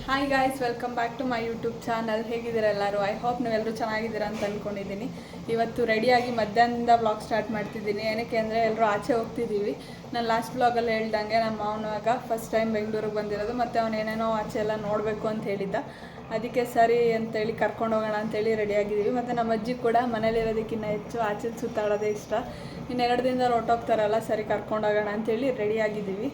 Hi guys, welcome back to my YouTube channel. ಹೇಗಿದ್ದೀರಾ ಎಲ್ಲರೂ? I hope ನೀವೆಲ್ಲರೂ ಚೆನ್ನಾಗಿದ್ದೀರಾ ಅಂತ ಅಂದ್ಕೊಂಡಿದ್ದೀನಿ. ಇವತ್ತು ರೆಡಿಯಾಗಿ ಮಧ್ಯಾಹ್ನದಿಂದ ವ್ಲಾಗ್ ಸ್ಟಾರ್ಟ್ ಮಾಡ್ತಿದ್ದೀನಿ. ಏನಕ್ಕೆ ಅಂದರೆ ಎಲ್ಲರೂ ಆಚೆ ಹೋಗ್ತಿದ್ದೀವಿ. ನಾನು ಲಾಸ್ಟ್ ವ್ಲಾಗಲ್ಲಿ ಹೇಳ್ದಂಗೆ ನಮ್ಮ ಮಾವನಾಗ ಫಸ್ಟ್ ಟೈಮ್ ಬೆಂಗಳೂರಿಗೆ ಬಂದಿರೋದು, ಮತ್ತು ಅವನು ಏನೇನೋ ಆಚೆ ಎಲ್ಲ ನೋಡಬೇಕು ಅಂತ ಹೇಳಿದ್ದ. ಅದಕ್ಕೆ ಸರಿ ಅಂತೇಳಿ ಕರ್ಕೊಂಡು ಹೋಗೋಣ ಅಂತೇಳಿ ರೆಡಿಯಾಗಿದ್ದೀವಿ. ಮತ್ತು ನಮ್ಮ ಅಜ್ಜಿ ಕೂಡ ಮನೇಲಿರೋದಕ್ಕಿಂತ ಹೆಚ್ಚು ಆಚೆ ಸುತ್ತಾಡೋದೇ ಇಷ್ಟ. ಇನ್ನು 2 ದಿನದಲ್ಲಿ ಹೊರಟೋಗ್ತಾರಲ್ಲ, ಸರಿ ಕರ್ಕೊಂಡೋಗೋಣ ಅಂತೇಳಿ ರೆಡಿಯಾಗಿದ್ದೀವಿ.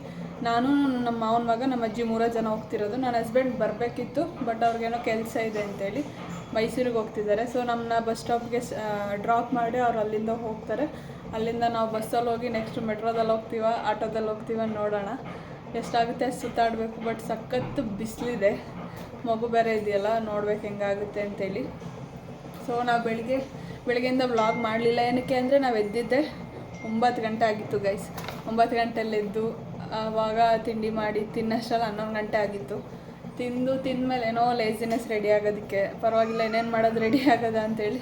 ನಾನು ನಮ್ಮ ಮಾವನ ಮಗ, ನಮ್ಮ ಅಜ್ಜಿ 3 ಜನ ಹೋಗ್ತಿರೋದು. ನನ್ನ ಹಸ್ಬೆಂಡ್ ಬರಬೇಕಿತ್ತು, ಬಟ್ ಅವ್ರಿಗೇನೋ ಕೆಲಸ ಇದೆ ಅಂತೇಳಿ ಮೈಸೂರಿಗೆ ಹೋಗ್ತಿದ್ದಾರೆ. ಸೊ ನಮ್ಮನ್ನ ಬಸ್ ಸ್ಟಾಪ್ಗೆ ಡ್ರಾಪ್ ಮಾಡಿ ಅವ್ರು ಅಲ್ಲಿಂದ ಹೋಗ್ತಾರೆ. ಅಲ್ಲಿಂದ ನಾವು ಬಸ್ಸಲ್ಲಿ ಹೋಗಿ ನೆಕ್ಸ್ಟ್ ಮೆಟ್ರೋದಲ್ಲಿ ಹೋಗ್ತೀವ, ಆಟೋದಲ್ಲಿ ಹೋಗ್ತೀವ, ನೋಡೋಣ ಎಷ್ಟಾಗುತ್ತೆ ಅಷ್ಟು ಸುತ್ತಾಡಬೇಕು. ಬಟ್ ಸಖತ್ತು ಬಿಸಿಲಿದೆ, ಮಗು ಬೇರೆ ಇದೆಯಲ್ಲ, ನೋಡ್ಬೇಕು ಹೆಂಗಾಗುತ್ತೆ ಅಂತೇಳಿ. ಸೊ ನಾವು ಬೆಳಿಗ್ಗೆಯಿಂದ ವ್ಲಾಗ್ ಮಾಡಲಿಲ್ಲ. ಏನಕ್ಕೆ ಅಂದರೆ ನಾವು ಎದ್ದಿದ್ದೆ 9 ಗಂಟೆ ಆಗಿತ್ತು ಗೈಸ್. 9 ಗಂಟೆಲೆದ್ದು ಆವಾಗ ತಿಂಡಿ ಮಾಡಿ ತಿನ್ನೋಷ್ಟರಲ್ಲಿ 11 ಗಂಟೆ ಆಗಿತ್ತು. ತಿಂದಮೇಲೆ ಏನೋ ಲೇಸಿನೆಸ್ ರೆಡಿ ಆಗೋದಕ್ಕೆ ಪರವಾಗಿಲ್ಲ, ಏನೇನು ಮಾಡೋದು ರೆಡಿ ಆಗೋದ ಅಂತೇಳಿ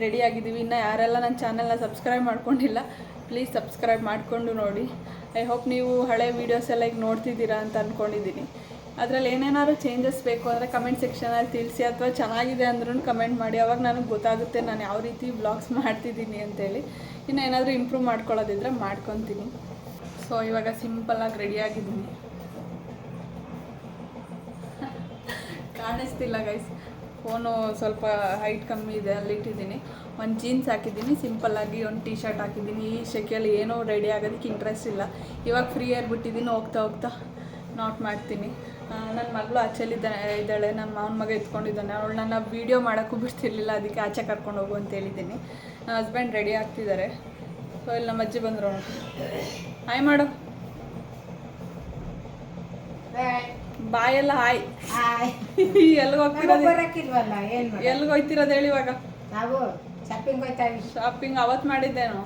ರೆಡಿ ಆಗಿದ್ದೀವಿ. ಇನ್ನು ಯಾರೆಲ್ಲ ನನ್ನ ಚಾನಲ್ನ ಸಬ್ಸ್ಕ್ರೈಬ್ ಮಾಡ್ಕೊಂಡಿಲ್ಲ, ಪ್ಲೀಸ್ ಸಬ್ಸ್ಕ್ರೈಬ್ ಮಾಡಿಕೊಂಡು ನೋಡಿ. ಐ ಹೋಪ್ ನೀವು ಹಳೆ ವೀಡಿಯೋಸ್ ಎಲ್ಲ ಈಗ ನೋಡ್ತಿದ್ದೀರಾ ಅಂತ ಅಂದ್ಕೊಂಡಿದ್ದೀನಿ. ಅದರಲ್ಲಿ ಏನೇನಾದ್ರು ಚೇಂಜಸ್ ಬೇಕು ಅಂದರೆ ಕಮೆಂಟ್ ಸೆಕ್ಷನಲ್ಲಿ ತಿಳಿಸಿ, ಅಥವಾ ಚೆನ್ನಾಗಿದೆ ಅಂದ್ರೂ ಕಮೆಂಟ್ ಮಾಡಿ. ಅವಾಗ ನನಗೆ ಗೊತ್ತಾಗುತ್ತೆ ನಾನು ಯಾವ ರೀತಿ ವ್ಲಾಗ್ಸ್ ಮಾಡ್ತಿದ್ದೀನಿ ಅಂತೇಳಿ. ಇನ್ನು ಏನಾದರೂ ಇಂಪ್ರೂವ್ ಮಾಡ್ಕೊಳ್ಳೋದಿದ್ರೆ ಮಾಡ್ಕೊತೀನಿ. ಸೊ ಇವಾಗ ಸಿಂಪಲ್ಲಾಗಿ ರೆಡಿಯಾಗಿದ್ದೀನಿ. ಕಾಣಿಸ್ತಿಲ್ಲ ಗೈಸ್, ಫೋನು ಸ್ವಲ್ಪ ಹೈಟ್ ಕಮ್ಮಿ ಇದೆ, ಅಲ್ಲಿಟ್ಟಿದ್ದೀನಿ. ಒಂದು ಜೀನ್ಸ್ ಹಾಕಿದ್ದೀನಿ ಸಿಂಪಲ್ಲಾಗಿ, ಒಂದು ಟೀ ಶರ್ಟ್ ಹಾಕಿದ್ದೀನಿ. ಈ ಶೆಕೆಯಲ್ಲಿ ಏನೋ ರೆಡಿ ಆಗೋದಕ್ಕೆ ಇಂಟ್ರೆಸ್ಟ್ ಇಲ್ಲ. ಇವಾಗ ಫ್ರೀ ಬಿಟ್ಟಿದ್ದೀನಿ, ಹೋಗ್ತಾ ನಾಟ್ ಮಾಡ್ತೀನಿ. ನನ್ನ ಮಗಳು ಇದ್ದಾಳೆ, ನನ್ನ ಮಾವನ ಮಗ ಎತ್ಕೊಂಡಿದ್ದಾನೆ. ಅವಳು ನನ್ನ ವೀಡಿಯೋ ಮಾಡೋಕ್ಕೂ ಬಿಡ್ತಿರ್ಲಿಲ್ಲ, ಅದಕ್ಕೆ ಆಚೆ ಕರ್ಕೊಂಡು ಹೋಗು ಅಂತ ಹೇಳಿದ್ದೀನಿ. ನನ್ನ ಹಸ್ಬೆಂಡ್ ರೆಡಿ ಆಗ್ತಿದ್ದಾರೆ. ಸೊ ಇಲ್ಲಿ ನಮ್ಮ ಅಜ್ಜಿ ಬಂದರು, ಹಾಯ್ ಮಾಡು, ಬಾಯೆಲ್ಲ ಹಾಯ್. ಎಲ್ಲಿಗೆ ಹೋಗ್ತಿರೋದು ಹೇಳಿ ಇವಾಗ? ಶಾಪಿಂಗ್ ಅವತ್ತು ಮಾಡಿದ್ದೇನು?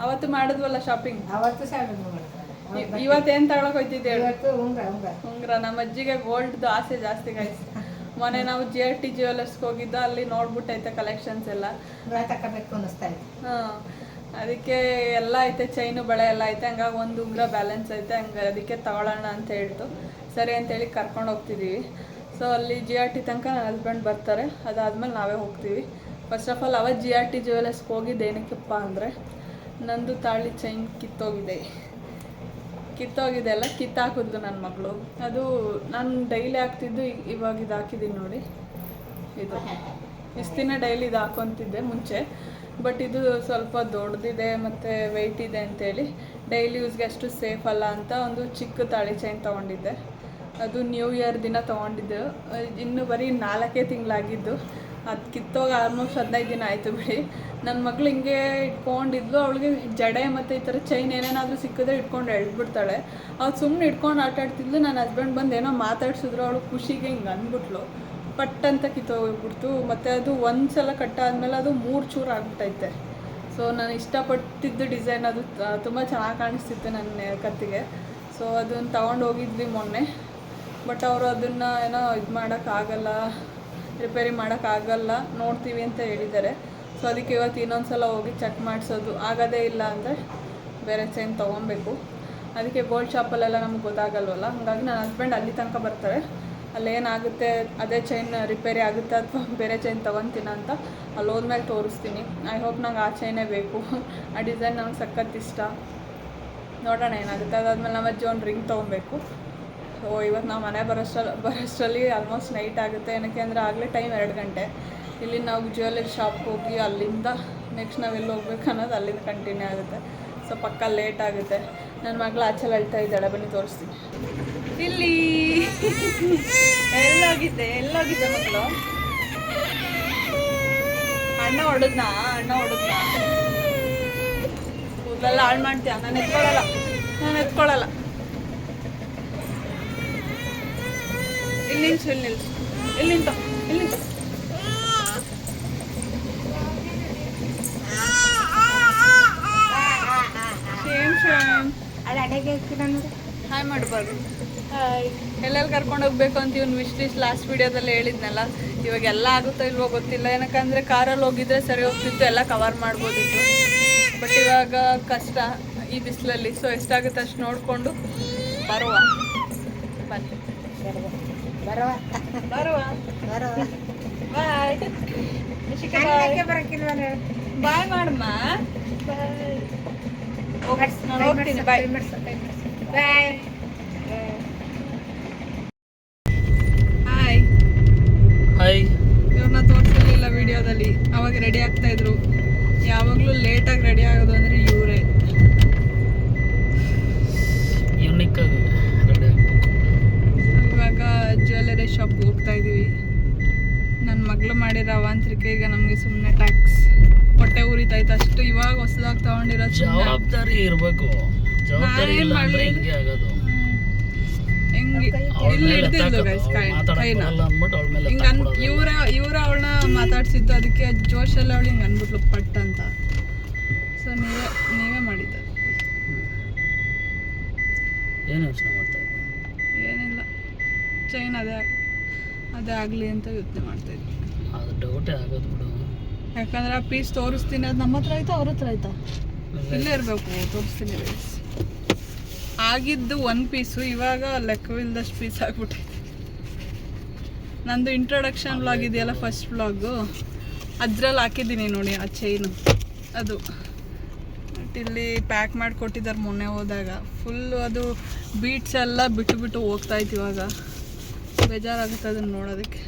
ಅವತ್ತು ಮಾಡಿದ್ವಲ್ಲ ಶಾಪಿಂಗ್. ಇವತ್ತೇನು ತಗೊಳಕ್ ಹೋಗ್ತಿದ್ದೆ? ಉಂಗ್ರ. ನಮ್ಮ ಅಜ್ಜಿಗೆ ಗೋಲ್ಡ್ದು ಆಸೆ ಜಾಸ್ತಿ ಗೈಸ್. ಮೊನ್ನೆ ನಾವು GRT ಜ್ಯುವೆಲರ್ಸ್ಗೆ ಹೋಗಿದ್ದು, ಅಲ್ಲಿ ನೋಡ್ಬಿಟ್ಟೈತೆ ಕಲೆಕ್ಷನ್ಸ್ ಎಲ್ಲ. ಅದಕ್ಕೆ ಎಲ್ಲ ಐತೆ, ಚೈನು ಬಳೆ ಎಲ್ಲ ಐತೆ. ಹಂಗಾಗಿ ಒಂದು ಉಂಗ್ರ ಬ್ಯಾಲೆನ್ಸ್ ಐತೆ, ಹಂಗೆ ಅದಕ್ಕೆ ತಗೊಳ್ಳೋಣ ಅಂತ ಹೇಳ್ತು. ಸರಿ ಅಂತೇಳಿ ಕರ್ಕೊಂಡು ಹೋಗ್ತಿದ್ದೀವಿ. ಸೊ ಅಲ್ಲಿ GRT ತನಕ ನನ್ನ ಹಸ್ಬೆಂಡ್ ಬರ್ತಾರೆ, ಅದಾದಮೇಲೆ ನಾವೇ ಹೋಗ್ತೀವಿ. ಫಸ್ಟ್ ಆಫ್ ಆಲ್ ಅವತ್ತು GRT ಜ್ಯುವೆಲರ್ಸ್ಗೆ ಹೋಗಿದ್ದು ಏನಕ್ಕಪ್ಪ ಅಂದರೆ, ನಂದು ತಾಳಿ ಚೈನ್ ಕಿತ್ತೋಗಿದೆ ಅಲ್ಲ, ಕಿತ್ತಾಕಿದ್ಲು ನನ್ನ ಮಗಳು. ಅದು ನಾನು ಡೈಲಿ ಹಾಕ್ತಿದ್ದು, ಇವಾಗ ಇದು ಹಾಕಿದ್ದೀನಿ ನೋಡಿ. ಇದು ಇಷ್ಟು ದಿನ ಡೈಲಿ ಇದು ಹಾಕೊತಿದ್ದೆ ಮುಂಚೆ. ಬಟ್ ಇದು ಸ್ವಲ್ಪ ದೊಡ್ಡದಿದೆ ಮತ್ತು ವೆಯ್ಟ್ ಇದೆ ಅಂತೇಳಿ ಡೈಲಿ ಯೂಸ್ಗೆ ಅಷ್ಟು ಸೇಫ್ ಅಲ್ಲ ಅಂತ ಒಂದು ಚಿಕ್ಕ ತಾಳಿ ಚೈನ್ ತೊಗೊಂಡಿದ್ದೆ. ಅದು ನ್ಯೂ ಇಯರ್ ದಿನ ತೊಗೊಂಡಿದ್ದು. ಇನ್ನು ಬರೀ 4 ತಿಂಗಳಾಗಿದ್ದು. ಅದು ಕಿತ್ತೋಗಿ ಆಲ್ಮೋಸ್ಟ್ 15 ದಿನ ಆಯಿತು ಬಿಡಿ. ನನ್ನ ಮಗಳು ಹಿಂಗೆ ಇಟ್ಕೊಂಡಿದ್ಲು. ಅವಳಿಗೆ ಜಡೆ ಮತ್ತು ಈ ಥರ ಚೈನ್ ಏನೇನಾದರೂ ಸಿಕ್ಕಿದ್ರೆ ಇಟ್ಕೊಂಡು ಎಳ್ಬಿಡ್ತಾಳೆ. ಅವ್ಳು ಸುಮ್ಮನೆ ಇಟ್ಕೊಂಡು ಆಟಾಡ್ತಿದ್ಲು. ನನ್ನ ಹಸ್ಬೆಂಡ್ ಬಂದು ಏನೋ ಮಾತಾಡ್ಸಿದ್ರು, ಅವಳು ಖುಷಿಗೆ ಹಿಂಗೆ ಅಂದ್ಬಿಟ್ಲು. ಪಟ್ಟಂತ ಕಿತ್ತೋಗ್ಬಿಡ್ತು. ಮತ್ತು ಅದು ಒಂದು ಸಲ ಕಟ್ಟಾದ್ಮೇಲೆ ಅದು 3 ಚೂರು ಆಗ್ಬಿಟ್ಟೈತೆ. ಸೊ ನಾನು ಇಷ್ಟಪಟ್ಟಿದ್ದು ಡಿಸೈನ್ ಅದು ತುಂಬ ಚೆನ್ನಾಗಿ ಕಾಣಿಸ್ತಿತ್ತು ನನ್ನ ಕತ್ತಿಗೆ. ಸೊ ಅದನ್ನು ತೊಗೊಂಡು ಹೋಗಿದ್ವಿ ಮೊನ್ನೆ. ಬಟ್ ಅವರು ಅದನ್ನು ಏನೋ ಇದು ಮಾಡೋಕ್ಕಾಗಲ್ಲ, ರಿಪೇರಿ ಮಾಡೋಕ್ಕಾಗಲ್ಲ, ನೋಡ್ತೀವಿ ಅಂತ ಹೇಳಿದ್ದಾರೆ. ಸೊ ಅದಕ್ಕೆ ಇವತ್ತು ಇನ್ನೊಂದು ಸಲ ಹೋಗಿ ಚೆಕ್ ಮಾಡಿಸೋದು. ಆಗೋದೇ ಇಲ್ಲ ಅಂದರೆ ಬೇರೆ ಚೈನ್ ತೊಗೊಬೇಕು. ಅದಕ್ಕೆ ಗೋಲ್ಡ್ ಶಾಪಲ್ಲೆಲ್ಲ ನಮ್ಗೆ ಗೊತ್ತಾಗಲ್ವಲ್ಲ, ಹಾಗಾಗಿ ನನ್ನ ಹಸ್ಬೆಂಡ್ ಅಲ್ಲಿ ತನಕ ಬರ್ತಾರೆ. ಅಲ್ಲೇನಾಗುತ್ತೆ, ಅದೇ ಚೈನ್ ರಿಪೇರಿ ಆಗುತ್ತೆ ಅಥವಾ ಬೇರೆ ಚೈನ್ ತೊಗೊತೀನ ಅಂತ ಅಲ್ಲಿ ಹೋದ್ಮೇಲೆ ತೋರಿಸ್ತೀನಿ. ಐ ಹೋಪ್ ನಂಗೆ ಆ ಚೈನೇ ಬೇಕು. ಆ ಡಿಸೈನ್ ನಂಗೆ ಸಖತ್ ಇಷ್ಟ. ನೋಡೋಣ ಏನಾಗುತ್ತೆ. ಅದಾದಮೇಲೆ ನಮ್ಮ ಅಜ್ಜಿ ಒಂದು ರಿಂಗ್ ತೊಗೊಬೇಕು. ಸೊ ಇವತ್ತು ನಾವು ಮನೆ ಬರೋಷ್ಟರಲ್ಲಿ ಆಲ್ಮೋಸ್ಟ್ ನೈಟ್ ಆಗುತ್ತೆ. ಏನಕ್ಕೆ ಅಂದರೆ ಆಗಲೇ ಟೈಮ್ 2 ಗಂಟೆ. ಇಲ್ಲಿ ನಾವು ಜ್ಯುವೆಲರಿ ಶಾಪ್ಗೆ ಹೋಗಿ ಅಲ್ಲಿಂದ ನೆಕ್ಸ್ಟ್ ನಾವು ಎಲ್ಲಿ ಹೋಗ್ಬೇಕು ಅನ್ನೋದು ಅಲ್ಲಿಂದ ಕಂಟಿನ್ಯೂ ಆಗುತ್ತೆ. ಸೊ ಪಕ್ಕ ಲೇಟ್ ಆಗುತ್ತೆ. ನನ್ನ ಮಗಳು ಆಚೆಲ್ಲ ಅಳ್ತಾ ಇದ್ದಾಳೆ, ಬನ್ನಿ ತೋರಿಸ್ತೀನಿ. ಇಲ್ಲಿ ಎಲ್ಲೋಗಿದ್ದೆ ಮಕ್ಕಳು? ಅಣ್ಣ ಹೊಡೆದ್ನಾ ಕೂದಲೆಲ್ಲ ಹಾಳು ಮಾಡ್ತೀಯ? ನಾನು ಎತ್ಕೊಳ್ಳಲ್ಲ. ಇಲ್ಲಿ ನಿಲ್ಸು. ಹಾಯ್ ಮಾಡಬಾರ್ದು. ಎಲ್ಲೆಲ್ಲಿ ಕರ್ಕೊಂಡು ಹೋಗ್ಬೇಕು ಅಂತ ಇವ್ನು ವಿಶ್ ಲಿಸ್ಟ್ ಲಾಸ್ಟ್ ವೀಡಿಯೋದಲ್ಲಿ ಹೇಳಿದ್ನಲ್ಲ. ಇವಾಗ ಎಲ್ಲ ಆಗುತ್ತೋ ಇಲ್ವೋ ಗೊತ್ತಿಲ್ಲ. ಏನಕ್ಕಂದರೆ ಕಾರಲ್ಲಿ ಹೋಗಿದ್ರೆ ಸರಿ ಹೋಗ್ತಿತ್ತು, ಎಲ್ಲ ಕವರ್ ಮಾಡ್ಬೋದಿತ್ತು. ಬಟ್ ಇವಾಗ ಕಷ್ಟ ಈ ಬಿಸಿಲಲ್ಲಿ. ಸೊ ಎಷ್ಟಾಗುತ್ತೆ ಅಷ್ಟು ನೋಡಿಕೊಂಡು ಬರುವ. ಬನ್ನಿ. ಬರುವ ಬಾಯ್. ಬಾಯ್ ಮಾಡಮ್ಮ. ನಾನು ಹೋಗ್ತೀನಿ. ಬಾಯ್. Hi hi. ಇವ್ರನ್ನ ತೋರಿಸಲಿಲ್ಲ ವಿಡಿಯೋದಲ್ಲಿ. ಅವಾಗ ರೆಡಿ ಆಗ್ತಾ ಇದ್ರು. ಯಾವಾಗಲೂ ಲೇಟಾಗಿ ರೆಡಿ ಆಗೋದು ಅಂದರೆ ಇವರೇ. ಯೂನಿಕ್ ಆಗಿ ರೆಡಿ ಆಗಬೇಕು. ಇವಾಗ ಜ್ಯುವೆಲ್ಲರಿ ಶಾಪ್ಗೆ ಹೋಗ್ತಾ ಇದ್ದೀವಿ. ನನ್ನ ಮಗಳು ಮಾಡಿರೋ ಅವಾಂತರಿಕೆ ಈಗ ನಮಗೆ ಸುಮ್ಮನೆ ಟ್ಯಾಕ್ಸ್ ಹೊಟ್ಟೆ ಉರಿತೈತೆ ಅಷ್ಟು. ಇವಾಗ ಹೊಸದಾಗಿ ತಗೊಂಡಿರೋ ಜವಾಬ್ದಾರಿ ಇರಬೇಕು. ಜವಾಬ್ದಾರಿ ಇಲ್ಲ ಅಂದ್ರೆ ಹಿಂಗೆ ಆಗೋದು. ಹೆಂಗೆ ಇಲ್ಲಿ ಹಿಡ್ದಿದ್ಲು ಗೈಸ್ ಕೈನ ಹಿಂಗೆ ಇವ್ರ ಅವಳನ್ನ ಮಾತಾಡ್ಸಿದ್ದು. ಅದಕ್ಕೆ ಜೋಶಲ್ಲಿ ಅವಳು ಹಿಂಗೆ ಅಂದ್ಬಿಟ್ಲು ಪಟ್ ಅಂತ. ಸೊ ನೀವೇ ಮಾಡಿದ್ದು. ಏನು ಯೋಚನೆ ಮಾಡ್ತಾ ಇದ್ದೆ? ಏನಿಲ್ಲ, ಚೈನ್ ಅದೇ ಆಗಲಿ ಅಂತ ಯೋಚನೆ ಮಾಡ್ತಾ ಇದ್ವಿ. ಅದು ಡೌಟೇ ಆಗೋದು ಬಿಡು. ಯಾಕಂದ್ರೆ ಆ ಪೀಸ್ ತೋರಿಸ್ತೀನಿ. ಅದು ನಮ್ಮ ಹತ್ರ ಆಯ್ತಾ ಅವ್ರ ಹತ್ರ ಆಯ್ತಾ? ಇಲ್ಲೇ ಇರಬೇಕು. ತೋರಿಸ್ತೀನಿ ಗೈಸ್. ಆಗಿದ್ದು ಒಂದು ಪೀಸು ಇವಾಗ ಲೆಕ್ಕವಿಲ್ಲದಷ್ಟು ಪೀಸ್ ಆಗ್ಬಿಟ್ಟೈತೆ. ನಂದು ಇಂಟ್ರೊಡಕ್ಷನ್ ವ್ಲಾಗ್ ಇದೆಯಲ್ಲ, ಫಸ್ಟ್ ವ್ಲಾಗು, ಅದ್ರಲ್ಲಿ ಹಾಕಿದ್ದೀನಿ ನೋಡಿ ಆ ಚೈನು. ಅದು ಇಲ್ಲಿ ಪ್ಯಾಕ್ ಮಾಡಿ ಕೊಟ್ಟಿದ್ದಾರೆ ಮೊನ್ನೆ ಹೋದಾಗ. ಫುಲ್ಲು ಅದು ಬೀಟ್ಸ್ ಎಲ್ಲ ಬಿಟ್ಟು ಹೋಗ್ತಾಯಿತ್ತು. ಇವಾಗ ಬೇಜಾರಾಗುತ್ತೆ ಅದನ್ನು ನೋಡೋದಕ್ಕೆ.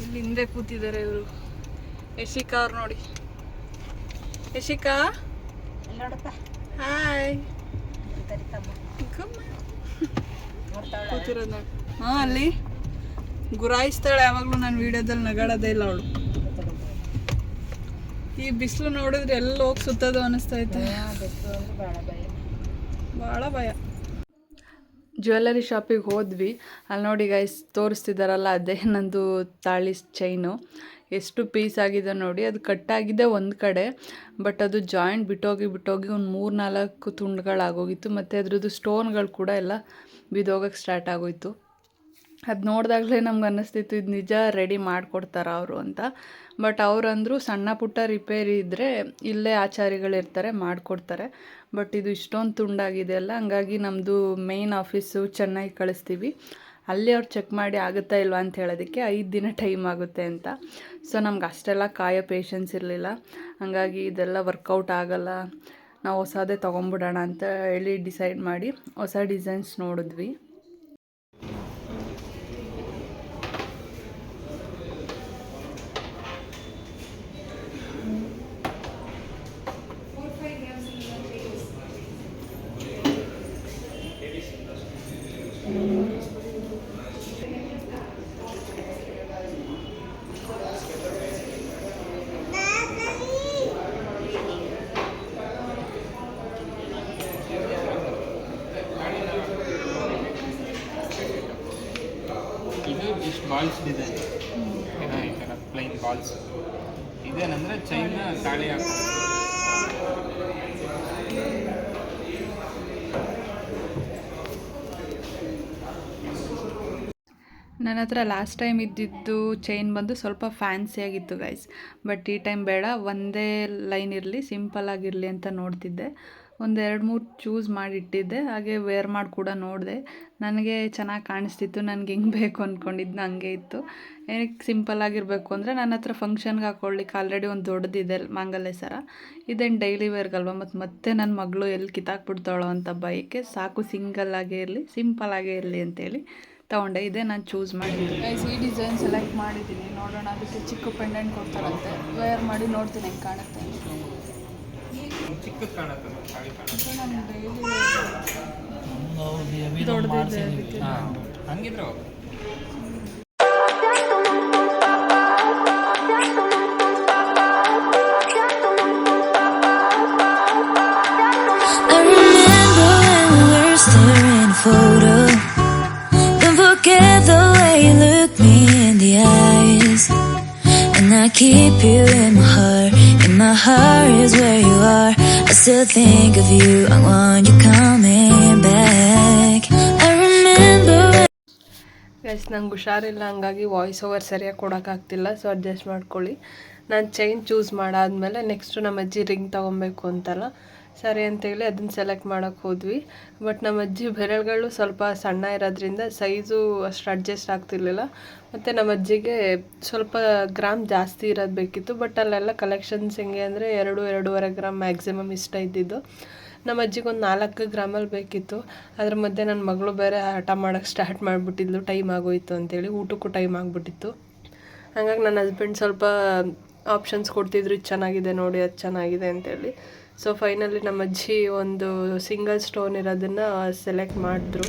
ಇಲ್ಲಿ ಹಿಂದೆ ಕೂತಿದ್ದಾರೆ ಇವರು. ಯಶಿಕಾ ಅವ್ರು ನೋಡಿ. ಯಶಿಕಾ ಹಾಯ್. ಕೂತಿರೋದು ನೋಡಿ. ಹಾಂ, ಅಲ್ಲಿ ಗುರಾಯಿಸ್ತಾಳೆ ಯಾವಾಗಲೂ. ನಾನು ವೀಡಿಯೋದಲ್ಲಿ ನಗಾಡೋದೇ ಇಲ್ಲ ಅವಳು. ಈ ಬಿಸಿಲು ನೋಡಿದ್ರೆ ಎಲ್ಲ ಹೋಗಿ ಸುತ್ತೋದು ಅನ್ನಿಸ್ತೈತೆ. ಭಾಳ ಭಯ. ಜ್ಯುವೆಲ್ಲರಿ ಶಾಪಿಗೆ ಹೋದ್ವಿ. ಅಲ್ಲಿ ನೋಡಿ ಗೈಸ್ ತೋರಿಸ್ತಿದ್ದಾರಲ್ಲ, ಅದೇ ನಂದು ತಾಳಿ ಚೈನು. ಎಷ್ಟು ಪೀಸ್ ಆಗಿದೆ ನೋಡಿ. ಅದು ಕಟ್ಟಾಗಿದೆ ಒಂದು ಕಡೆ, ಬಟ್ ಅದು ಜಾಯಿಂಟ್ ಬಿಟ್ಟೋಗಿ ಒಂದು 3-4 ತುಂಡುಗಳಾಗೋಗಿತ್ತು. ಮತ್ತು ಅದ್ರದ್ದು ಸ್ಟೋನ್ಗಳು ಕೂಡ ಎಲ್ಲ ಬಿದ್ದೋಗಕ್ಕೆ ಸ್ಟಾರ್ಟ್ ಆಗೋಯ್ತು. ಅದು ನೋಡಿದಾಗಲೇ ನಮ್ಗೆ ಅನ್ನಿಸ್ತಿತ್ತು ಇದು ನಿಜ ರೆಡಿ ಮಾಡಿಕೊಡ್ತಾರ ಅವರು ಅಂತ. ಬಟ್ ಅವರಂದರು ಸಣ್ಣ ಪುಟ್ಟ ರಿಪೇರಿ ಇದ್ದರೆ ಇಲ್ಲೇ ಆಚಾರಿಗಳಿರ್ತಾರೆ, ಮಾಡಿಕೊಡ್ತಾರೆ. ಬಟ್ ಇದು ಇಷ್ಟೊಂದು ತುಂಡಾಗಿದೆ ಅಲ್ಲ, ಹಂಗಾಗಿ ನಮ್ಮದು ಮೇಯ್ನ್ ಆಫೀಸು ಚೆನ್ನೈಗೆ ಕಳಿಸ್ತೀವಿ. ಅಲ್ಲಿ ಅವ್ರು ಚೆಕ್ ಮಾಡಿ ಆಗುತ್ತಾ ಇಲ್ವಾ ಅಂತ ಹೇಳೋದಕ್ಕೆ 5 ದಿನ ಟೈಮ್ ಆಗುತ್ತೆ ಅಂತ. ಸೊ ನಮ್ಗೆ ಅಷ್ಟೆಲ್ಲ ಕಾಯೋ ಪೇಷನ್ಸ್ ಇರಲಿಲ್ಲ. ಹಾಗಾಗಿ ಇದೆಲ್ಲ ವರ್ಕೌಟ್ ಆಗೋಲ್ಲ, ನಾವು ಹೊಸದೇ ತೊಗೊಂಬಿಡೋಣ ಅಂತ ಹೇಳಿ ಡಿಸೈಡ್ ಮಾಡಿ ಹೊಸ ಡಿಸೈನ್ಸ್ ನೋಡಿದ್ವಿ. ಇಷ್ಟು ಬಾಲ್ಸ್ ಡಿಸೈನ್ ಈ ಥರ ಪ್ಲೈನ್ ಬಾಲ್ಸ್ ಇದೇನಂದರೆ ಚೈನ್ ತಾಳಿ ಹಾಕೋದು. ನನ್ನ ಹತ್ರ ಲಾಸ್ಟ್ ಟೈಮ್ ಇದ್ದಿದ್ದು ಚೈನ್ ಬಂದು ಸ್ವಲ್ಪ ಫ್ಯಾನ್ಸಿಯಾಗಿತ್ತು ಗೈಸ್. ಬಟ್ ಈ ಟೈಮ್ ಬೇಡ, ಒಂದೇ ಲೈನ್ ಇರಲಿ, ಸಿಂಪಲ್ಲಾಗಿರಲಿ ಅಂತ ನೋಡ್ತಿದ್ದೆ. 1-2-3 ಚೂಸ್ ಮಾಡಿಟ್ಟಿದ್ದೆ. ಹಾಗೆ ವೇರ್ ಮಾಡಿ ಕೂಡ ನೋಡಿದೆ. ನನಗೆ ಚೆನ್ನಾಗಿ ಕಾಣಿಸ್ತಿತ್ತು. ನನಗೆ ಹೆಂಗೆ ಬೇಕು ಅಂದ್ಕೊಂಡಿದ್ದು ಹಂಗೆ ಇತ್ತು. ಏನಕ್ಕೆ ಸಿಂಪಲ್ಲಾಗಿರಬೇಕು ಅಂದರೆ ನನ್ನ ಹತ್ರ ಫಂಕ್ಷನ್ಗೆ ಹಾಕ್ಕೊಳ್ಳಿಕ್ಕೆ ಆಲ್ರೆಡಿ ಒಂದು ದೊಡ್ಡದಿದೆ ಮಾಂಗಲ್ಯ ಸರ. ಇದೇನು ಡೈಲಿ ವೇರ್ಗಲ್ವ, ಮತ್ತೆ ನನ್ನ ಮಗಳು ಎಲ್ಲಿ ಕಿತ್ತಾಕ್ಬಿಡ್ತಾಳೋ ಅಂತ ಬೈಕೆ ಸಾಕು, ಸಿಂಗಲ್ಲಾಗೇ ಇರಲಿ, ಸಿಂಪಲ್ಲಾಗೇ ಇರಲಿ ಅಂತೇಳಿ ತೊಗೊಂಡೆ. ಇದೆ ನಾನು ಚೂಸ್ ಮಾಡಿದ್ದೀನಿ ಗೈಸ್. ಈ ಡಿಸೈನ್ ಸೆಲೆಕ್ಟ್ ಮಾಡಿದ್ದೀನಿ. ನೋಡೋಣ, ಅದಕ್ಕೆ ಚಿಕ್ಕ ಪೆಂಡೆಂಟ್ ಕೊಡ್ತಾರಂತೆ. ವೇರ್ ಮಾಡಿ ನೋಡ್ತೀನಿ ಹೆಂಗೆ ಕಾಣುತ್ತೆ. ಚಿಕ್ಕದು ಕಾಣುತ್ತೆ, ನಾನು ಡೈಲಿ ಹೌದು, ದೊಡ್ಡದಿದೆ ಅದಕ್ಕೆ. ಹಂಗಿದ್ರೆ photo. Don't forget the way you look me in the eyes. And I keep you in my heart is where you are. I still think of you, I want you coming back. I remember guys, ನಂಗೆ ಹುಷಾರಿಲ್ಲ, ಹಂಗಾಗಿ voice over ಸರಿಯಾಗಿ ಕೊಡೋಕ್ಕಾಗ್ತಿಲ್ಲ. So adjust ಮಾಡ್ಕೊಳ್ಳಿ. ನಾನು chain choose ಮಾಡಾದ್ಮೇಲೆ next ನಮ್ಮ ಅಜ್ಜಿ ring ತೊಗೊಬೇಕು ಅಂತಲ್ಲ, ಸರಿ ಅಂತೇಳಿ ಅದನ್ನು ಸೆಲೆಕ್ಟ್ ಮಾಡೋಕ್ಕೆ ಹೋದ್ವಿ. ಬಟ್ ನಮ್ಮ ಅಜ್ಜಿ ಬೆರಳುಗಳು ಸ್ವಲ್ಪ ಸಣ್ಣ ಇರೋದ್ರಿಂದ ಸೈಜು ಅಷ್ಟು ಅಡ್ಜಸ್ಟ್ ಆಗ್ತಿರ್ಲಿಲ್ಲ. ಮತ್ತು ನಮ್ಮ ಅಜ್ಜಿಗೆ ಸ್ವಲ್ಪ ಗ್ರಾಮ್ ಜಾಸ್ತಿ ಇರೋದು ಬೇಕಿತ್ತು. ಬಟ್ ಅಲ್ಲೆಲ್ಲ ಕಲೆಕ್ಷನ್ಸ್ ಹೆಂಗೆ ಅಂದರೆ 2-2.5 ಗ್ರಾಮ್ ಮ್ಯಾಕ್ಸಿಮಮ್ ಇಷ್ಟ ಇದ್ದಿದ್ದು. ನಮ್ಮ ಅಜ್ಜಿಗೆ ಒಂದು 4 ಗ್ರಾಮಲ್ಲಿ ಬೇಕಿತ್ತು. ಅದ್ರ ಮಧ್ಯೆ ನನ್ನ ಮಗಳು ಬೇರೆ ಹಠ ಮಾಡೋಕ್ಕೆ ಸ್ಟಾರ್ಟ್ ಮಾಡಿಬಿಟ್ಟಿದ್ಲು, ಟೈಮ್ ಆಗೋಯಿತು ಅಂತೇಳಿ. ಊಟಕ್ಕೂ ಟೈಮ್ ಆಗಿಬಿಟ್ಟಿತ್ತು. ಹಾಗಾಗಿ ನನ್ನ ಹಸ್ಬೆಂಡ್ ಸ್ವಲ್ಪ ಆಪ್ಷನ್ಸ್ ಕೊಡ್ತಿದ್ರು, ಇದು ಚೆನ್ನಾಗಿದೆ ನೋಡಿ, ಅದು ಚೆನ್ನಾಗಿದೆ ಅಂತೇಳಿ. ಸೊ ಫೈನಲಿ ನಮ್ಮ ಅಜ್ಜಿ ಒಂದು ಸಿಂಗಲ್ ಸ್ಟೋನ್ ಇರೋದನ್ನು ಸೆಲೆಕ್ಟ್ ಮಾಡಿದ್ರು.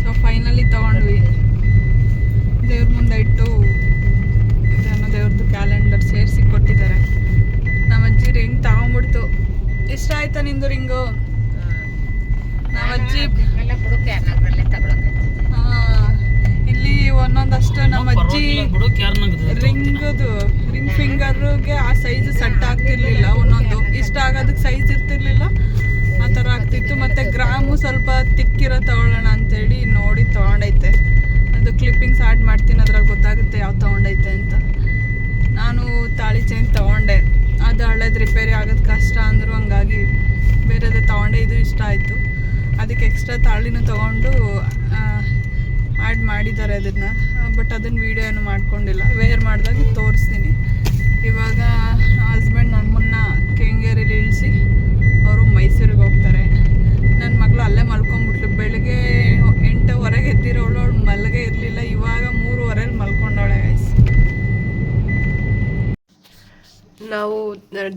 ಸೊ ಫೈನಲಿ ತೊಗೊಂಡ್ವಿ. ದೇವ್ರ ಮುಂದೆ ಇಟ್ಟು ಇದನ್ನು ದೇವ್ರದ್ದು ಕ್ಯಾಲೆಂಡರ್ ಸೇರಿಸಿ ಕೊಟ್ಟಿದ್ದಾರೆ. ನಮ್ಮ ಅಜ್ಜಿ ರಿಂಗ್ ತಗೊಂಡ್ಬಿಡ್ತು. ಇಷ್ಟ ಆಯ್ತಾ ನಿಂದು ರಿಂಗು? ನಮ್ಮ ಅಜ್ಜಿ ಇಲ್ಲಿ ಒಂದೊಂದಷ್ಟು ನಮ್ಮ ಅಜ್ಜಿ ರಿಂಗ್ ಫಿಂಗರ್ಗೆ ಆ ಸೈಜ್ ಸೆಟ್ ಆಗ್ತಿರ್ಲಿಲ್ಲ. ಒಂದೊಂದು ಇಷ್ಟ ಆಗೋದಕ್ಕೆ ಸೈಜ್ ಇರ್ತಿರ್ಲಿಲ್ಲ, ಆ ಥರ ಆಗ್ತಿತ್ತು. ಮತ್ತು ಗ್ರಾಮು ಸ್ವಲ್ಪ ತಿಕ್ಕಿರೋ ತಗೊಳ್ಳೋಣ ಅಂತೇಳಿ ನೋಡಿ ತೊಗೊಂಡೈತೆ. ಅದು ಕ್ಲಿಪ್ಪಿಂಗ್ಸ್ ಆ್ಯಡ್ ಮಾಡ್ತೀನಿ, ಅದ್ರಾಗ ಗೊತ್ತಾಗುತ್ತೆ ಯಾವ ತೊಗೊಂಡೈತೆ ಅಂತ. ನಾನು ತಾಳಿ ಚೈನ್ ತೊಗೊಂಡೆ, ಅದು ಹಳೇದು ರಿಪೇರಿ ಆಗೋದು ಕಷ್ಟ ಅಂದರು, ಹಂಗಾಗಿ ಬೇರೆದೇ ತೊಗೊಂಡೆ. ಇದು ಇಷ್ಟ ಆಯಿತು, ಅದಕ್ಕೆ ಎಕ್ಸ್ಟ್ರಾ ತಾಳಿನೂ ತೊಗೊಂಡು ಆ್ಯಡ್ ಮಾಡಿದ್ದಾರೆ ಅದನ್ನು. ಬಟ್ ಅದನ್ನು ವೀಡಿಯೋ ಏನು ಮಾಡ್ಕೊಂಡಿಲ್ಲ. ವೇರ್ ಮಾಡಿದಾಗ ತೋರಿಸ್ತೀನಿ. ಇವಾಗ ಹಸ್ಬೆಂಡ್ ನಮ್ಮನ್ನ ಕೆಂಗೇರಿಲಿ ಇಳಿಸಿ ಅವರು ಮೈಸೂರಿಗೆ ಹೋಗ್ತಾರೆ. ನನ್ನ ಮಗಳು ಅಲ್ಲೇ ಮಲ್ಕೊಂಡ್ಬಿಟ್ಲು. ಬೆಳಗ್ಗೆ 8:15 ಎದ್ದಿರೋಳು, ಅವಳು ಮಲಗೇ ಇರಲಿಲ್ಲ. ಇವಾಗ 3:15 ಮಲ್ಕೊಂಡವಳೆ ಗೈಸ್. ನಾವು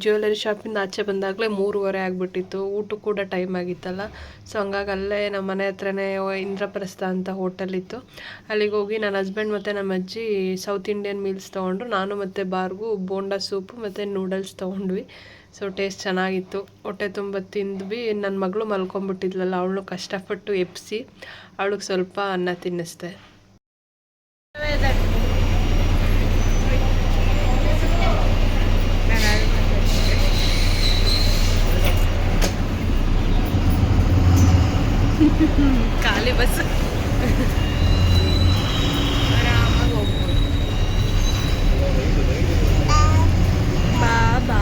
ಜ್ಯುವೆಲರಿ ಶಾಪಿಂದ ಆಚೆ ಬಂದಾಗಲೇ 3:30 ಆಗಿಬಿಟ್ಟಿತ್ತು. ಊಟ ಕೂಡ ಟೈಮ್ ಆಗಿತ್ತಲ್ಲ. ಸೊ ಹಂಗಾಗಿ ಅಲ್ಲೇ ನಮ್ಮ ಮನೆ ಹತ್ರನೇ ಇಂದ್ರಪ್ರಸ್ಥ ಅಂತ ಹೋಟೆಲ್ ಇತ್ತು. ಅಲ್ಲಿಗೆ ಹೋಗಿ ನನ್ನ ಹಸ್ಬೆಂಡ್ ಮತ್ತು ನಮ್ಮ ಅಜ್ಜಿ ಸೌತ್ ಇಂಡಿಯನ್ ಮೀಲ್ಸ್ ತೊಗೊಂಡ್ರು. ನಾನು ಮತ್ತು ಬಾರ್ಗು ಬೋಂಡಾ ಸೂಪು ಮತ್ತು ನೂಡಲ್ಸ್ ತೊಗೊಂಡ್ವಿ. ಸೊ ಟೇಸ್ಟ್ ಚೆನ್ನಾಗಿತ್ತು, ಹೊಟ್ಟೆ ತುಂಬ ತಿಂದ್ವಿ. ನನ್ನ ಮಗಳು ಮಲ್ಕೊಂಡ್ಬಿಟ್ಟಿದ್ಲಲ್ಲ, ಅವಳು ಕಷ್ಟಪಟ್ಟು ಎಬ್ಬಿಸಿ ಅವಳಿಗೆ ಸ್ವಲ್ಪ ಅನ್ನ ತಿನ್ನಿಸ್ದೆ. ಖಾಲಿ ಬಸ್, ಆರಾಮಾಗಿ ಹೋಗ್ಬೋದು. ಬಾ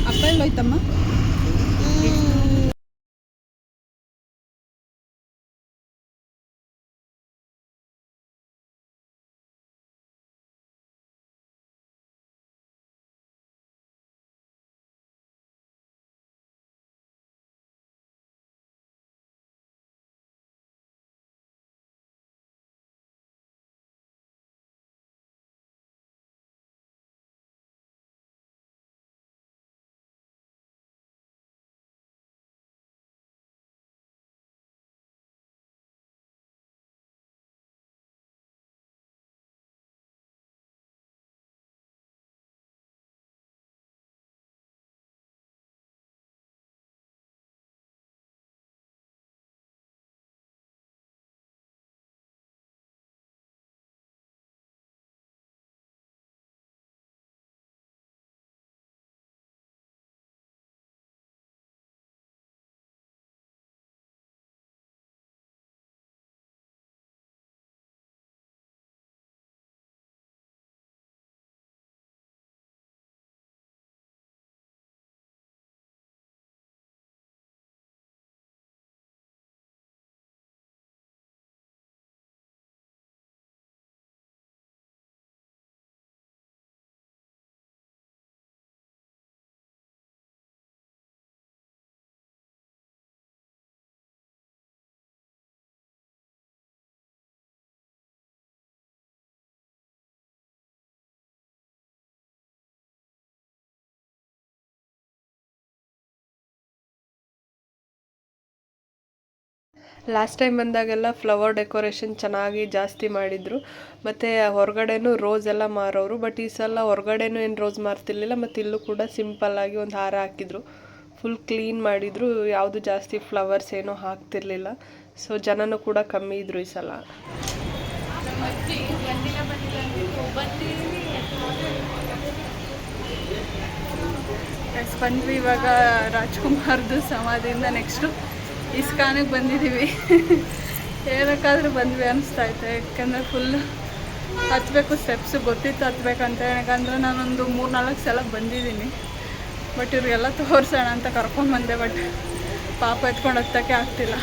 ಅಪ್ಪ ಎಲ್ಲೋಯ್ತಮ್ಮ? ಲಾಸ್ಟ್ ಟೈಮ್ ಬಂದಾಗೆಲ್ಲ ಫ್ಲವರ್ ಡೆಕೋರೇಷನ್ ಚೆನ್ನಾಗಿ ಜಾಸ್ತಿ ಮಾಡಿದರು, ಮತ್ತು ಹೊರಗಡೆನೂ ರೋಸ್ ಎಲ್ಲ ಮಾರೋರು. ಬಟ್ ಈ ಸಲ ಹೊರಗಡೆನೂ ಏನು ರೋಸ್ ಮಾರ್ತಿರ್ಲಿಲ್ಲ, ಮತ್ತು ಇಲ್ಲೂ ಕೂಡ ಸಿಂಪಲ್ಲಾಗಿ ಒಂದು ಹಾರ ಹಾಕಿದ್ರು. ಫುಲ್ ಕ್ಲೀನ್ ಮಾಡಿದರು, ಯಾವುದು ಜಾಸ್ತಿ ಫ್ಲವರ್ಸ್ ಏನೂ ಹಾಕ್ತಿರ್ಲಿಲ್ಲ. ಸೊ ಜನನೂ ಕೂಡ ಕಮ್ಮಿ ಇದ್ರು ಈ ಸಲ. ಬಂದ್ವಿ ಇವಾಗ ರಾಜ್ಕುಮಾರ್ದು ಸಮಾಧಿಯಿಂದ ನೆಕ್ಸ್ಟು ಇಸ್ಕಾನಿಗೆ ಬಂದಿದ್ದೀವಿ. ಹೇಳೋಕ್ಕಾದ್ರೂ ಬಂದ್ವಿ ಅನಿಸ್ತೈತೆ, ಯಾಕಂದರೆ ಫುಲ್ ಹತ್ತಬೇಕು ಸ್ಟೆಪ್ಸು. ಗೊತ್ತಿತ್ತು ಹತ್ಬೇಕಂತ, ಯಾಕಂದರೆ ನಾನೊಂದು 3-4 ಸಲ ಬಂದಿದ್ದೀನಿ. ಬಟ್ ಇವ್ರಿಗೆಲ್ಲ ತೋರಿಸೋಣ ಅಂತ ಕರ್ಕೊಂಡ್ಬಂದೆ, ಬಟ್ ಪಾಪ ಎತ್ಕೊಂಡು ಹತ್ತಕ್ಕೆ ಆಗ್ತಿಲ್ಲ.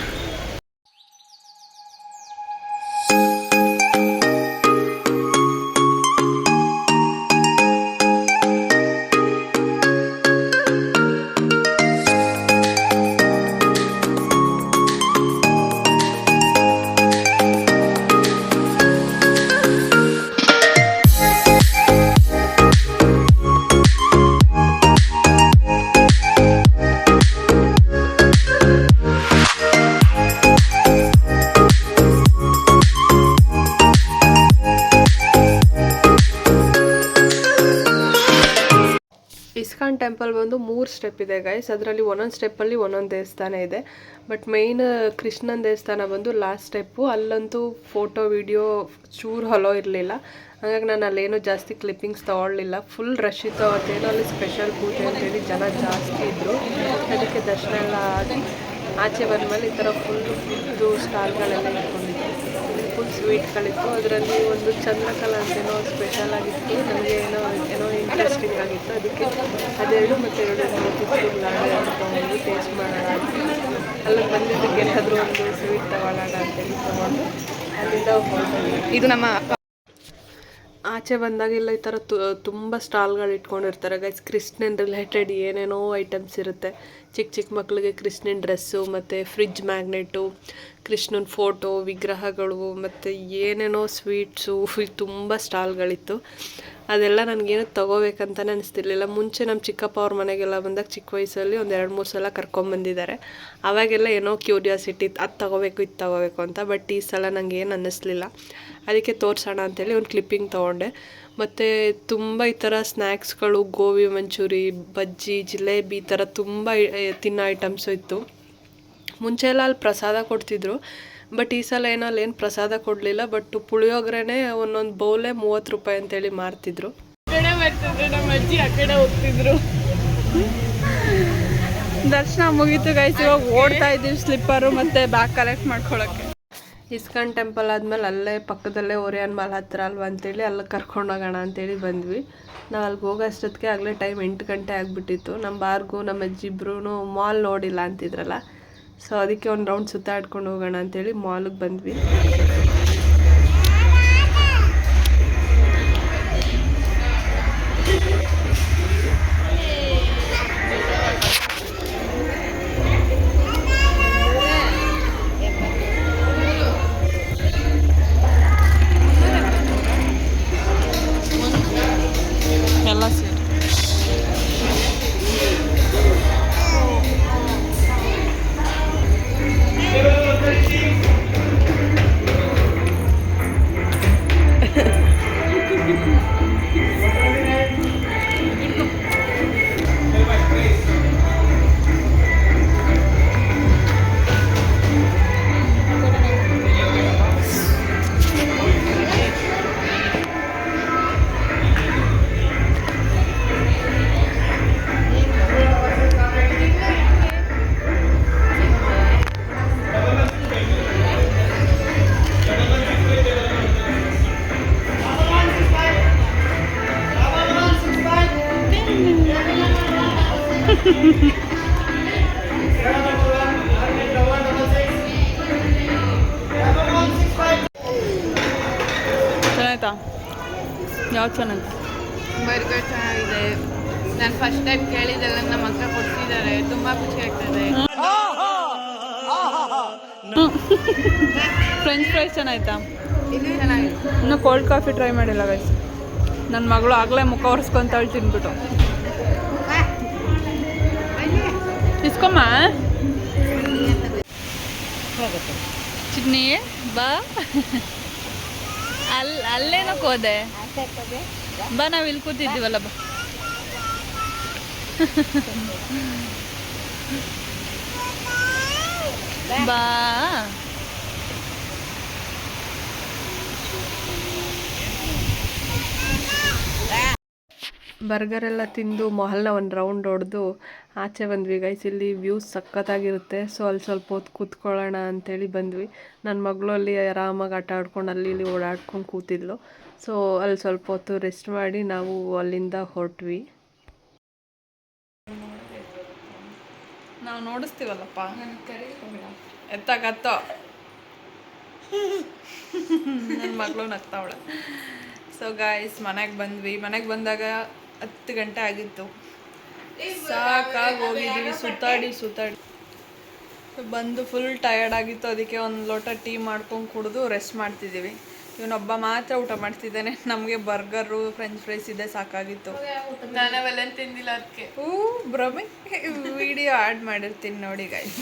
ಇಸ್ಕಾನ್ ಟೆಂಪಲ್ ಬಂದು 3 ಸ್ಟೆಪ್ ಇದೆ ಗೈಸ್. ಅದರಲ್ಲಿ ಒಂದೊಂದು ಸ್ಟೆಪ್ಪಲ್ಲಿ ಒಂದೊಂದು ದೇವಸ್ಥಾನ ಇದೆ. ಬಟ್ ಮೇಯ್ನ್ ಕೃಷ್ಣನ ದೇವಸ್ಥಾನ ಬಂದು ಲಾಸ್ಟ್ ಸ್ಟೆಪ್ಪು. ಅಲ್ಲಂತೂ ಫೋಟೋ ವಿಡಿಯೋ ಚೂರು ಹಲೋ ಇರಲಿಲ್ಲ, ಹಾಗಾಗಿ ನಾನು ಅಲ್ಲೇನೂ ಜಾಸ್ತಿ ಕ್ಲಿಪ್ಪಿಂಗ್ಸ್ ತೊಗೊಳ್ಳಿಲ್ಲ. ಫುಲ್ ರಶ್ ಇತ್ತು ಅವತ್ತೇನೋ, ಅಲ್ಲಿ ಸ್ಪೆಷಲ್ ಪೂಜೆ ಅಂತೇಳಿ ಜನ ಜಾಸ್ತಿ ಇದ್ದರು. ಅದಕ್ಕೆ ದರ್ಶನ ಎಲ್ಲ ಆಗಿ ಆಚೆ ಬಂದಮೇಲೆ ಈ ಥರ ಫುಲ್ಲು ಸ್ಟಾಲ್ಗಳೆಲ್ಲ ಇಟ್ಕೊಂಡಿತ್ತು. ಫುಲ್ ಸ್ವೀಟ್ಗಳಿತ್ತು. ಅದರಲ್ಲಿ ಒಂದು ಚಂದ್ರಕಲಾ ಅಂತೇನೋ ಸ್ಪೆಷಲ್ ಆಗಿತ್ತು. ನನಗೆ ಏನೋ ಇಂಟ್ರೆಸ್ಟಿಂಗ್ ಆಗಿತ್ತು. ಅದಕ್ಕೆ ಅದೆರಡು ಮತ್ತು 2 ಲಾಡು ತೊಗೊಂಡು ಟೇಸ್ಟ್ ಮಾಡೋಣ. ಅಲ್ಲಿ ಬಂದಿದ್ದಕ್ಕೆ ಏನಾದರೂ ಒಂದು ಸ್ವೀಟ್ ತಗೊಳ್ಳೋಣ ಅಂತೇಳಿ ತೊಗೊಂಡು ಅಲ್ಲಿಂದ ಹೋಗ್ತೀವಿ. ಇದು ನಮ್ಮ ಆಚೆ ಬಂದಾಗೆಲ್ಲ ಈ ಥರ ತುಂಬ ಸ್ಟಾಲ್ಗಳು ಇಟ್ಕೊಂಡಿರ್ತಾರೆ ಗೈಸ್. ಕೃಷ್ಣನ್ ರಿಲೇಟೆಡ್ ಏನೇನೋ ಐಟಮ್ಸ್ ಇರುತ್ತೆ. ಚಿಕ್ಕ ಚಿಕ್ಕ ಮಕ್ಕಳಿಗೆ ಕೃಷ್ಣನ್ ಡ್ರೆಸ್ಸು, ಮತ್ತು ಫ್ರಿಜ್ ಮ್ಯಾಗ್ನೆಟು, ಕೃಷ್ಣನ ಫೋಟೋ, ವಿಗ್ರಹಗಳು, ಮತ್ತು ಏನೇನೋ ಸ್ವೀಟ್ಸು, ತುಂಬ ಸ್ಟಾಲ್ಗಳಿತ್ತು. ಅದೆಲ್ಲ ನನಗೇನು ತೊಗೋಬೇಕಂತಲೇ ಅನಿಸ್ತಿರ್ಲಿಲ್ಲ. ಮುಂಚೆ ನಮ್ಮ ಚಿಕ್ಕಪ್ಪ ಅವ್ರ ಮನೆಗೆಲ್ಲ ಬಂದಾಗ ಚಿಕ್ಕ ವಯಸ್ಸಲ್ಲಿ ಒಂದು 2-3 ಸಲ ಕರ್ಕೊಂಬಂದಿದ್ದಾರೆ. ಆವಾಗೆಲ್ಲ ಏನೋ ಕ್ಯೂರಿಯಾಸಿಟಿ, ಅದು ತೊಗೋಬೇಕು ಇದು ತೊಗೋಬೇಕು ಅಂತ. ಬಟ್ ಈ ಸಲ ನನಗೆ ಏನು ಅನ್ನಿಸ್ಲಿಲ್ಲ. ಅದಕ್ಕೆ ತೋರಿಸೋಣ ಅಂತೇಳಿ ಒಂದು ಕ್ಲಿಪ್ಪಿಂಗ್ ತೊಗೊಂಡೆ. ಮತ್ತು ತುಂಬ ಈ ಥರ ಸ್ನ್ಯಾಕ್ಸ್ಗಳು, ಗೋಬಿ ಮಂಚೂರಿ, ಬಜ್ಜಿ, ಜಿಲೇಬಿ, ಈ ಥರ ತುಂಬ ತಿನ್ನೋ ಐಟಮ್ಸು ಇತ್ತು. ಮುಂಚೆ ಎಲ್ಲ ಅಲ್ಲಿ ಪ್ರಸಾದ ಕೊಡ್ತಿದ್ರು, ಬಟ್ ಈ ಸಲ ಏನೋ ಅಲ್ಲಿ ಏನು ಪ್ರಸಾದ ಕೊಡಲಿಲ್ಲ. ಬಟ್ ಪುಳಿಯೋಗರೆನೇ ಒಂದೊಂದು ಬೌಲೇ 30 ರೂಪಾಯಿ ಅಂತೇಳಿ ಮಾರ್ತಿದ್ರು. ನಮ್ಮ ಅಜ್ಜಿ ಆ ಕಡೆ ಹೋಗ್ತಿದ್ರು. ದರ್ಶನ ಮುಗೀತು ಗೈಸ್. ಇವಾಗ ಓಡ್ತಾ ಇದ್ದೀವಿ ಸ್ಲಿಪ್ಪರು ಮತ್ತು ಬ್ಯಾಗ್ ಕಲೆಕ್ಟ್ ಮಾಡ್ಕೊಳ್ಳೋಕ್ಕೆ. ಇಸ್ಕಾನ್ ಟೆಂಪಲ್ ಆದಮೇಲೆ ಅಲ್ಲೇ ಪಕ್ಕದಲ್ಲೇ ಓರಿಯನ್ ಮಾಲ್ ಹತ್ರ ಅಲ್ವಾ ಅಂತೇಳಿ ಅಲ್ಲಿ ಕರ್ಕೊಂಡೋಗೋಣ ಅಂತೇಳಿ ಬಂದ್ವಿ. ನಾವು ಅಲ್ಲಿಗೆ ಹೋಗೋ ಅಷ್ಟೊತ್ತಿಗೆ ಆಗಲೇ ಟೈಮ್ 8 ಗಂಟೆ ಆಗಿಬಿಟ್ಟಿತ್ತು. ನಮ್ಮ ಬಾರ್ಗೂ ನಮ್ಮ ಅಜ್ಜಿ ಇಬ್ಬರೂ ಮಾಲ್ ನೋಡಿಲ್ಲ ಅಂತಿದ್ರಲ್ಲ, ಸೊ ಅದಕ್ಕೆ ಒಂದು ರೌಂಡ್ ಸುತ್ತಾಡ್ಕೊಂಡು ಹೋಗೋಣ ಅಂತೇಳಿ ಮಾಲಿಗೆ ಬಂದ್ವಿ. ಎಲ್ಲ ಸೇರಿ ಚೆನ್ನಾಯ್ತಾ? ಯಾವ್ದು ಚೆನ್ನಾಯ್ತು? ಬರ್ಗರ್ ಚೆನ್ನಾಗಿದೆ. ನಾನು ಫಸ್ಟ್ ಟೈಮ್ ಕೇಳಿದ್ದೆಲ್ಲ ನಮ್ಮ ಹತ್ರ ಕೊಡ್ತಿದ್ದಾರೆ. ತುಂಬ ಖುಷಿ ಆಗ್ತದೆ. ಫ್ರೆಂಚ್ ಫ್ರೈಸ್ ಚೆನ್ನಾಯ್ತಾ? ಇದು ಚೆನ್ನಾಗಿದೆ. ಇನ್ನೂ ಕೋಲ್ಡ್ ಕಾಫಿ ಟ್ರೈ ಮಾಡಿಲ್ಲ ಗೈಸ್. ನನ್ನ ಮಗಳು ಆಗಲೇ ಮುಖ ಒರೆಸ್ಕೊಂತಾಳೆ ತಿನ್ಬಿಟ್ಟು. ಇಸ್ಕೊಮ್ಮ. ಚಿನ್ನಿ ಬಾ ಅಲ್ಲೇನಕ್ಕೆ ಹೋದೆ ಬಾ ನಾವು ಇಲ್ಲಿ ಕೂತಿದ್ದೀವಲ್ಲ ಬಾ ಬಾ ಬರ್ಗರ್ ಎಲ್ಲ ತಿಂದು ಮೊಹಲ್ನ ಒಂದು ರೌಂಡ್ ಹೊಡೆದು ಆಚೆ ಬಂದ್ವಿ ಗೈಸ್. ಇಲ್ಲಿ ವ್ಯೂಸ್ ಸಖತ್ತಾಗಿರುತ್ತೆ. ಸೊ ಅಲ್ಲಿ ಸ್ವಲ್ಪ ಹೊತ್ತು ಕೂತ್ಕೊಳ್ಳೋಣ ಅಂತೇಳಿ ಬಂದ್ವಿ. ನನ್ನ ಮಗಳು ಅಲ್ಲಿ ಆರಾಮಾಗಿ ಆಟ ಆಡ್ಕೊಂಡು ಅಲ್ಲಿ ಇಲ್ಲಿ ಓಡಾಡ್ಕೊಂಡು ಕೂತಿದ್ಲು. ಸೊ ಅಲ್ಲಿ ಸ್ವಲ್ಪ ಹೊತ್ತು ರೆಸ್ಟ್ ಮಾಡಿ ನಾವು ಅಲ್ಲಿಂದ ಹೊರಟ್ವಿ. ನಾವು ನೋಡಿಸ್ತೀವಲ್ಲಪ್ಪ ಎತ್ತಕತ್ತೋ ನನ್ನ ಮಗಳು ನಗ್ತಾವಳೆ. ಸೊ ಗಾಯ್ಸ್ ಮನೆಗೆ ಬಂದ್ವಿ. ಮನೆಗೆ ಬಂದಾಗ 10 ಗಂಟೆ ಆಗಿತ್ತು. ಸಾಕಾಗಿ ಹೋಗಿದ್ದೀವಿ ಸುತ್ತಾಡಿ ಬಂದು ಫುಲ್ ಟಯರ್ಡ್ ಆಗಿತ್ತು. ಅದಕ್ಕೆ ಒಂದು ಲೋಟ ಟೀ ಮಾಡ್ಕೊಂಡು ಕುಡಿದು ರೆಸ್ಟ್ ಮಾಡ್ತಿದ್ದೀವಿ. ಇವನೊಬ್ಬ ಮಾತ್ರ ಊಟ ಮಾಡ್ತಿದ್ದಾನೆ. ನಮಗೆ ಬರ್ಗರು ಫ್ರೆಂಚ್ ಫ್ರೈಸ್ ಇದೆ ಸಾಕಾಗಿತ್ತು. ನಾನವೆಲ್ಲ ತಿಂದಿಲ್ಲ ಅದಕ್ಕೆ. ಭ್ರಮೆ ವಿಡಿಯೋ ಆ್ಯಡ್ ಮಾಡಿರ್ತೀನಿ ನೋಡಿ ಗಾಯ್ಸ್.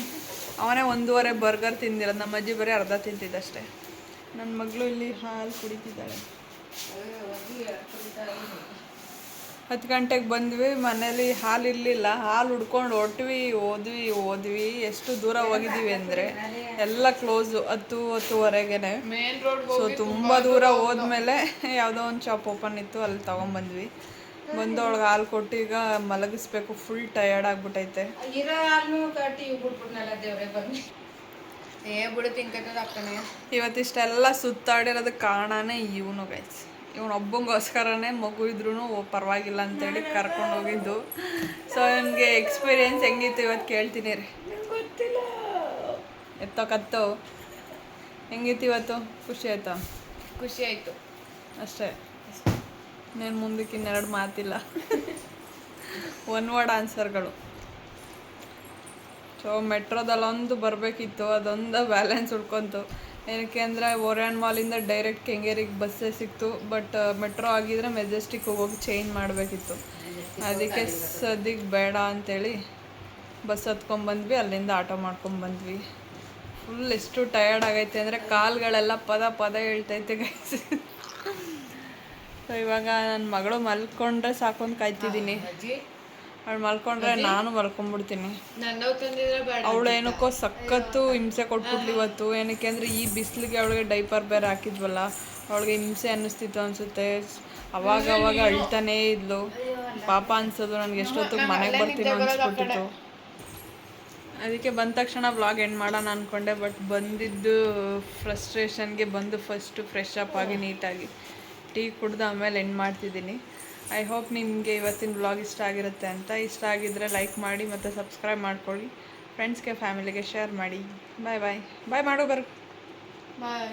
ಅವನೇ 1.5 ಬರ್ಗರ್ ತಿಂದಿರೋದು. ನಮ್ಮ ಅಜ್ಜಿ ಬರೀ ಅರ್ಧ ತಿಂತಿದ್ದಷ್ಟೇ. ನನ್ನ ಮಗಳು ಇಲ್ಲಿ ಹಾಲು ಕುಡಿತಿದ್ದಾಳೆ. 10 ಗಂಟೆಗೆ ಬಂದ್ವಿ. ಮನೇಲಿ ಹಾಲು ಇರಲಿಲ್ಲ. ಹಾಲು ಹುಡ್ಕೊಂಡು ಹೋದ್ವಿ. ಎಷ್ಟು ದೂರ ಹೋಗಿದ್ದೀವಿ ಅಂದರೆ ಎಲ್ಲ ಕ್ಲೋಸು 10-10:30ಗೆ. ಮೇನ್ ರೋಡ್ ಸೊ ತುಂಬ ದೂರ ಹೋದ್ಮೇಲೆ ಯಾವುದೋ ಒಂದು ಶಾಪ್ ಓಪನ್ ಇತ್ತು, ಅಲ್ಲಿ ತೊಗೊಂಬಂದ್ವಿ. ಬಂದು ಅವಳಿಗೆ ಹಾಲು ಕೊಟ್ಟು ಈಗ ಮಲಗಿಸ್ಬೇಕು. ಫುಲ್ ಟಯರ್ಡ್ ಆಗ್ಬಿಟ್ಟೈತೆ. ಇವತ್ತಿಷ್ಟೆಲ್ಲ ಸುತ್ತಾಡಿರೋದಕ್ಕೆ ಕಾರಣನೇ ಇವನು ಗೈಸ್. ಇವನೊಬ್ಬಂಗೋಸ್ಕರನೇ ಮಗು ಇದ್ರೂ ಪರವಾಗಿಲ್ಲ ಅಂತೇಳಿ ಕರ್ಕೊಂಡು ಹೋಗಿದ್ದು. ಸೊ ನನಗೆ ಎಕ್ಸ್ಪೀರಿಯೆನ್ಸ್ ಹೆಂಗಿತ್ತು ಇವತ್ತು ಕೇಳ್ತೀನಿ ರೀ. ಗೊತ್ತಿಲ್ಲ ಎತ್ತೋ ಹೆಂಗಿತ್ತು ಇವತ್ತು? ಖುಷಿ ಆಯ್ತಾ? ಖುಷಿ ಆಯಿತು ಅಷ್ಟೇ. నేను ಮುಂದಕ್ಕೆ ಇನ್ನೆರಡು ಮಾತಿಲ್ಲ. ಒನ್ ವರ್ಡ್ ಆನ್ಸರ್ಗಳು. ಸೊ ಮೆಟ್ರೋದಲ್ಲೊಂದು ಬರಬೇಕಿತ್ತು, ಅದೊಂದು ಬ್ಯಾಲೆನ್ಸ್ ಉಳ್ಕೊಂತು. ಏನಕ್ಕೆ ಅಂದರೆ ಓರಿಯನ್ ಮಾಲಿಂದ ಡೈರೆಕ್ಟ್ ಕೆಂಗೇರಿಗೆ ಬಸ್ಸೇ ಸಿಕ್ತು. ಬಟ್ ಮೆಟ್ರೋ ಆಗಿದ್ರೆ ಮೆಜೆಸ್ಟಿಕ್ ಹೋಗಿ ಚೇಂಜ್ ಮಾಡಬೇಕಿತ್ತು. ಅದಕ್ಕೆ ಸದ್ಯಕ್ಕೆ ಬೇಡ ಅಂಥೇಳಿ ಬಸ್ ಹತ್ಕೊಂಡ್ಬಂದ್ವಿ. ಅಲ್ಲಿಂದ ಆಟೋ ಮಾಡ್ಕೊಂಡ್ಬಂದ್ವಿ. ಫುಲ್ ಎಷ್ಟು ಟಯರ್ಡ್ ಆಗೈತೆ ಅಂದರೆ ಕಾಲುಗಳೆಲ್ಲ ಪದ ಹೇಳ್ತೈತೆ ಗೈಸ್. ಸೊ ಇವಾಗ ನನ್ನ ಮಗಳು ಮಲ್ಕೊಂಡ್ರೆ ಸಾಕು ಅಂತ ಕಾಯ್ತಿದ್ದೀನಿ. ಅವಳು ಮಲ್ಕೊಂಡ್ರೆ ನಾನು ಮಲ್ಕೊಂಡ್ಬಿಡ್ತೀನಿ. ಅವಳು ಏನಕ್ಕೋ ಸಖತ್ತು ಹಿಂಸೆ ಕೊಟ್ಬಿಟ್ಲು ಇವತ್ತು. ಏನಕ್ಕೆ ಅಂದರೆ ಈ ಬಿಸಿಲಿಗೆ ಅವಳಿಗೆ ಡೈಪರ್ ಬೇರೆ ಹಾಕಿದ್ವಲ್ಲ, ಅವಳಿಗೆ ಹಿಂಸೆ ಅನ್ನಿಸ್ತಿತ್ತು ಅನಿಸುತ್ತೆ. ಅವಾಗ ಅಳ್ತಾನೇ ಇದ್ಲು. ಪಾಪ ಅನ್ಸೋದು ನನಗೆ. ಎಷ್ಟೊತ್ತಿಗೆ ಮನೆಗೆ ಬರ್ತೀನಿ ಅನಿಸ್ಬಿಟ್ಟಿತ್ತು. ಅದಕ್ಕೆ ಬಂದ ತಕ್ಷಣ ವ್ಲಾಗ್ ಎಂಡ್ ಮಾಡೋಣ ಅಂದ್ಕೊಂಡೆ. ಬಟ್ ಬಂದಿದ್ದು ಫ್ರಸ್ಟ್ರೇಷನ್ಗೆ ಬಂದು ಫಸ್ಟು ಫ್ರೆಶ್ ಅಪ್ ಆಗಿ ನೀಟಾಗಿ ಟೀ ಕುಡ್ದು ಆಮೇಲೆ ಎಂಡ್ ಮಾಡ್ತಿದ್ದೀನಿ. ಐ ಹೋಪ್ ನಿಮಗೆ ಇವತ್ತಿನ ವ್ಲಾಗ್ ಇಷ್ಟ ಆಗಿರುತ್ತೆ ಅಂತ. ಇಷ್ಟ ಆಗಿದ್ದರೆ ಲೈಕ್ ಮಾಡಿ ಮತ್ತು ಸಬ್ಸ್ಕ್ರೈಬ್ ಮಾಡ್ಕೊಳ್ಳಿ. ಫ್ರೆಂಡ್ಸ್ಗೆ ಫ್ಯಾಮಿಲಿಗೆ ಶೇರ್ ಮಾಡಿ. ಬಾಯ್ ಮಾಡು. ಬಾಯ್.